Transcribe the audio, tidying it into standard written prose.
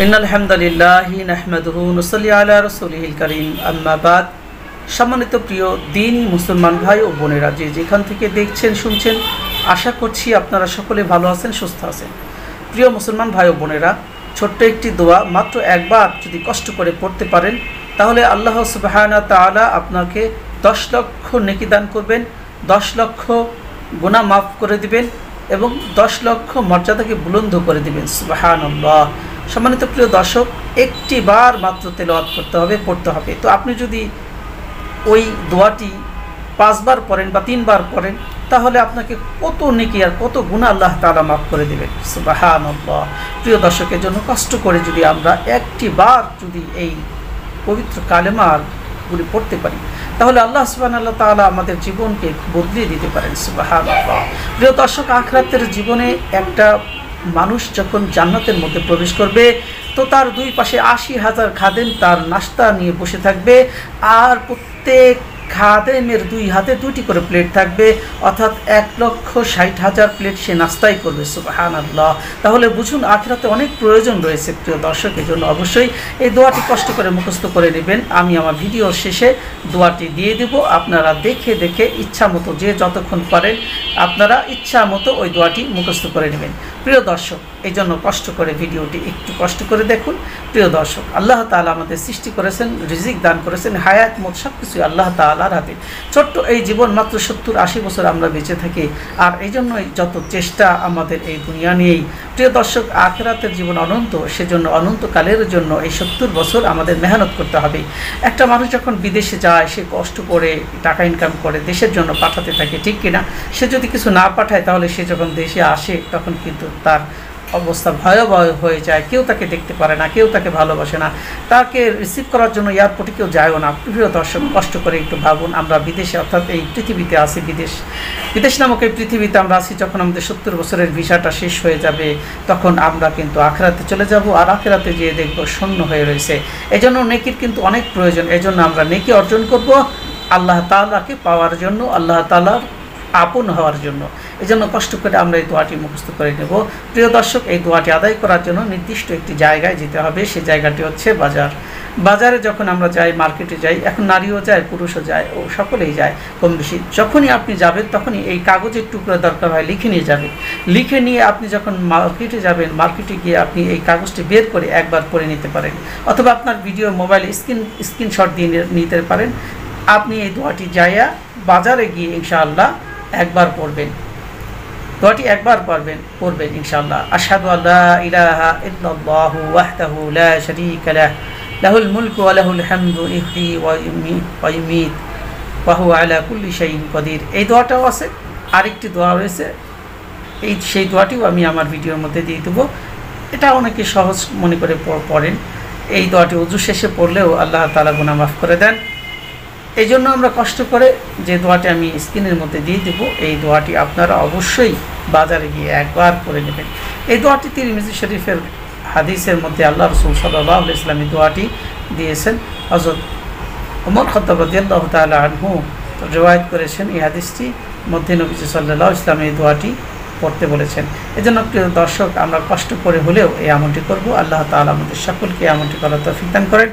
ইন্নাল হামদুলিল্লাহি নাহমাদুহু ওয়া নুসাল্লি আলা রাসূলিহিল কারীম আম্মা বাদ। সম্মানিত প্রিয় দিনী মুসলমান ভাই ও বোনেরা, যে যেখান থেকে দেখছেন শুনছেন, আশা করছি আপনারা সকলে ভালো আছেন, সুস্থ আছেন। প্রিয় মুসলমান ভাই ও বোনেরা, ছোট্ট একটি দোয়া মাত্র একবার যদি কষ্ট করে পড়তে পারেন, তাহলে আল্লাহ সুবহানাহু ওয়া তাআলা আপনাকে 10 লক্ষ নেকি দান করবেন, 10 লক্ষ গুনাহ মাফ করে দিবেন এবং 10 লক্ষ মর্যাদাকে বুলন্দ করে দিবেন। সুবহানাল্লাহ। সম্মানিত প্রিয় দর্শক, একটি বার মাত্র তেলাওয়াত করতে হবে, পড়তে হবে। তো আপনি যদি ওই দোয়াটি 5 বার পড়েন বা 3 বার পড়েন, তাহলে আপনাকে কত নেকি আর কত গুনাহ আল্লাহ তাআলা মাফ করে দিবেন। সুবহানাল্লাহ। প্রিয় দর্শকের জন্য কষ্ট করে যদি আমরা একটি বার যদি এই পবিত্র কালেমাগুলি পড়তে পারি, তাহলে আল্লাহ সুবহানাহু ওয়া তাআলা আমাদের জীবনকে বদলে দিতে পারেন। সুবহানাল্লাহ। প্রিয় দর্শক, আখিরাতের জীবনে একটা মানুষ যখন জান্নাতের মধ্যে প্রবেশ করবে, তো তার দুই পাশে 80,000 খাদেম তার নাস্তা নিয়ে বসে থাকবে, আর প্রত্যেক খাদেমের 2 হাতে 2টি করে প্লেট থাকবে, অর্থাৎ 1,60,000 প্লেট সে নাস্তাই করবে। সুবহানাল্লাহ। তাহলে বুঝুন, আখিরাতে অনেক প্রয়োজন রয়েছে। প্রিয় দর্শক, এই জন্য অবশ্যই এই দোয়াটি কষ্ট করে মুখস্থ করে নেবেন। আমি আমার ভিডিওর শেষে দোয়াটি দিয়ে দেব, আপনারা দেখে দেখে ইচ্ছা মতো, যে যতক্ষণ পারেন আপনারা ইচ্ছা মতো ওই দোয়াটি মুখস্থ করে নেবেন। প্রিয় দর্শক, এই জন্য কষ্ট করে ভিডিওটি একটু কষ্ট করে দেখুন। প্রিয় দর্শক, আল্লাহ তাআলা আমাদের সৃষ্টি করেছেন, রিজিক দান করেছেন, হায়াত মত সব কিছুই আল্লাহ তাআলার হাতে। ছোট্ট এই জীবন মাত্র 70-80 বছর আমরা বেঁচে থাকি, আর এই জন্যই যত চেষ্টা আমাদের এই দুনিয়া নিয়েই। প্রিয় দর্শক, আখিরাতের জীবন অনন্ত, সেজন্য অনন্তকালের জন্য এই 70 বছর আমাদের মেহনত করতে হবে। একটা মানুষ যখন বিদেশে যায়, সে কষ্ট করে টাকা ইনকাম করে দেশের জন্য পাঠাতে থাকে, ঠিক কিনা? সে যদি কিছু না পাঠায়, তাহলে সে যখন দেশে আসে তখন কিন্তু তার অবস্থা ভয়াবহ হয়ে যায়। কেউ তাকে দেখতে পারে না, কেউ তাকে ভালোবাসে না, তাকে রিসিভ করার জন্য এয়ারপোর্টে কেউ যায়ও না। প্রিয় দর্শক, কষ্ট করে একটু ভাবুন, আমরা বিদেশে, অর্থাৎ এই পৃথিবীতে আসি, বিদেশ নামক এই পৃথিবীতে আমরা আসি, যখন আমাদের 70 বছরের ভিসাটা শেষ হয়ে যাবে, তখন আমরা কিন্তু আখিরাতে চলে যাব, আর আখিরাতে যেয়ে দেখব শূন্য হয়ে রয়েছে। এই জন্য নেকির কিন্তু অনেক প্রয়োজন। এই জন্য আমরা নেকি অর্জন করব আল্লাহ তাআলাকে পাওয়ার জন্য, আল্লাহ তাআলার আপন হওয়ার জন্য। এই জন্য কষ্ট করে আমরা এই দোয়াটি মুখস্থ করে নেব। প্রিয় দর্শক, এই দোয়াটি আদায় করার জন্য নির্দিষ্ট একটি জায়গায় যেতে হবে। সেই জায়গাটি হচ্ছে বাজার। বাজারে যখন আমরা যাই, মার্কেটে যাই, এখন নারীও যায়, পুরুষও যায়, ও সকলেই যায় কম বেশি। যখনই আপনি যাবেন, তখনই এই কাগজের টুকরো দরকার হয়, লিখে নিয়ে যাবেন। লিখে নিয়ে আপনি যখন মার্কেটে যাবেন, মার্কেটে গিয়ে আপনি এই কাগজটি বের করে একবার পড়ে নিতে পারেন, অথবা আপনার ভিডিও মোবাইলে স্ক্রিনশট দিয়ে নিতে পারেন। আপনি এই দোয়াটি যাইয়া বাজারে গিয়ে ইনশাআল্লাহ একবার পড়বেন। দোয়াটি একবার পড়বেন ইনশাআল্লাহ। আশহাদু আল্লা ইলাহা ইল্লাল্লাহু ওয়াহদাহু লা শারীকা লাহু লাহুল মুলকু ওয়া লাহুল হামদু ইহয়ি ওয়া ইউমীত ওয়া হুয়া আলা কুল্লি শাইইন কাদির। এই দোয়াটাও আছে, আরেকটি দোয়া রয়েছে, সেই দোয়াটিও আমি আমার ভিডিওর মধ্যে দিয়ে দেবো। এটা অনেকে সহজ মনে করে পড়েন। এই দোয়াটি ওযু শেষে পড়লেও আল্লাহ তাআলা গুনাহ মাফ করে দেন। এই জন্য আমরা কষ্ট করে যে দোয়াটি আমি স্ক্রিনের মধ্যে দিয়ে দেব, এই দোয়াটি আপনারা অবশ্যই বাজারে গিয়ে একবার পড়ে নেবেন। এই দোয়াটি তিরমিজি শরীফের হাদিসের মধ্যে আল্লাহ রাসূল সাল্লাল্লাহু আলাইহি ওয়াসাল্লাম এই দোয়াটি দিয়েছেন। হযরত ওমর খাত্তাব রাদিয়াল্লাহু তাআলা আনহু রিওয়ায়াত করেছেন, এই হাদিসটি মধ্যে নবীজি সাল্লাল্লাহু আলাইহি ওয়াসাল্লাম এই দোয়াটি পড়তে বলেছেন। এজন্য প্রিয় দর্শক, আমরা কষ্ট করে হলেও এই আমলটি করব। আল্লাহ তাআলা আমাদের সকলকে আমলটি করার তৌফিক দান করেন।